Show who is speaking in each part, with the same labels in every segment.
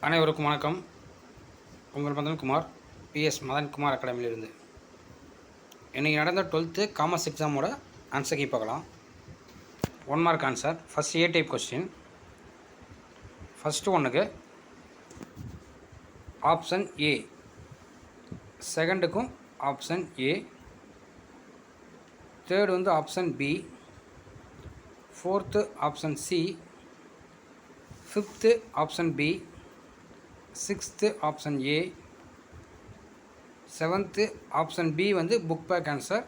Speaker 1: அனைவருக்கும் வணக்கம். உங்கள் மதன்குமார், பிஎஸ் மதன்குமார் அகாடமியிலிருந்து. இன்றைக்கி நடந்த 12th காமர்ஸ் எக்ஸாமோட ஆன்சர் கீ பார்க்கலாம். 1 mark answer. First A type question. First ஒன்றுக்கு ஆப்ஷன் ஏ, செகண்டுக்கும் ஆப்ஷன் ஏ, தேர்டு வந்து option B, fourth option C, fifth option B, sixth option A, seventh option B வந்து book back answer,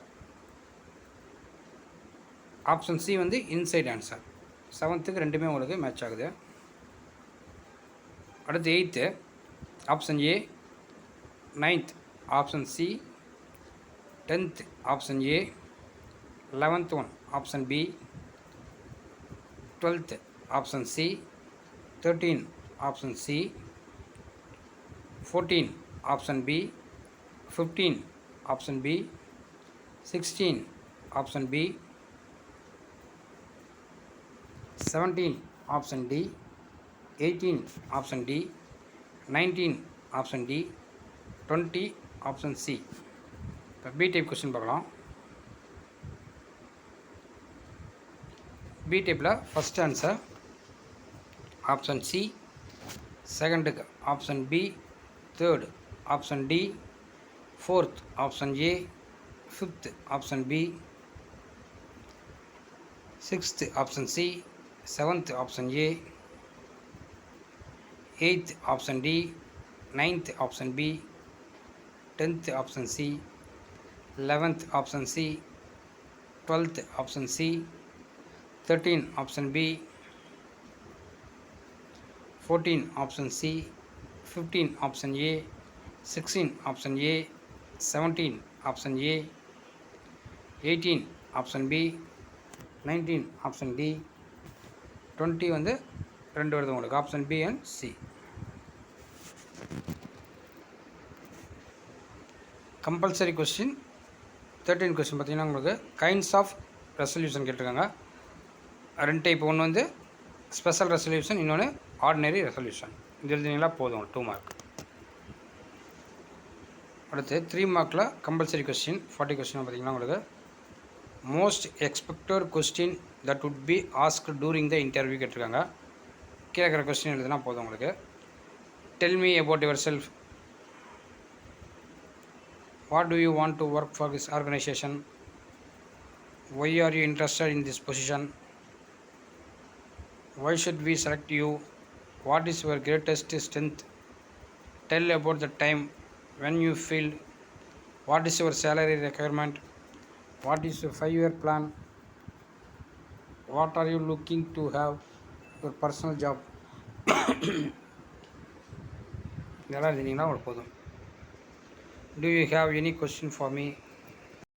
Speaker 1: option C வந்து inside answer. செவன்த்துக்கு ரெண்டுமே உங்களுக்கு match ஆகுது. அடுத்து eighth option A, ninth option C, 10th option A, 11th one option B, 12th option C, 13 option C, 14 option B, 15 option B, 16 option B, 17 option D, 18 option D, 19 option D, 20 option C. இப்போ B type question பார்க்கலாம். B டைப்பில் first answer option C, செகண்டுக்கு option B, third option D, fourth option A, fifth option B, sixth option C, seventh option A, eighth option D, ninth option B, 10th option C, 11th option C, 12th option C, 13 option B, 14 option C, 15 option A, 16 option A, 17 option A, 18 option B, 19 option D, 20 வந்து ரெண்டு வருது உங்களுக்கு option B and C. Compulsory question 13 question பார்த்தீங்கன்னா உங்களுக்கு kinds of resolution கேட்டிருக்காங்க. ரெண்டு type, ஒன்று வந்து ஸ்பெஷல் ரெசல்யூஷன், இன்னொன்று ஆர்டினரி ரெசல்யூஷன். இது எழுதினீங்களா போதும் 2 மார்க். அடுத்து 3 மார்க்கில் கம்பல்சரி கொஸ்டின் 40 கொஸ்டின் பார்த்தீங்கன்னா உங்களுக்கு most expected question that would be asked during the interview கேட்டிருக்காங்க. கேட்குற கொஸ்டின் எழுதுனா போதும் உங்களுக்கு. Tell me about yourself. What do you want to work for this organisation? Why are you interested in this position? Why should we select you? What is your greatest strength? Tell about the time when you failed. What is your salary requirement? What is your 5-year plan? What are you looking to have your personal job? இதெல்லாம் இருந்தீங்கன்னா உங்களுக்கு போதும். Do you have any question for me?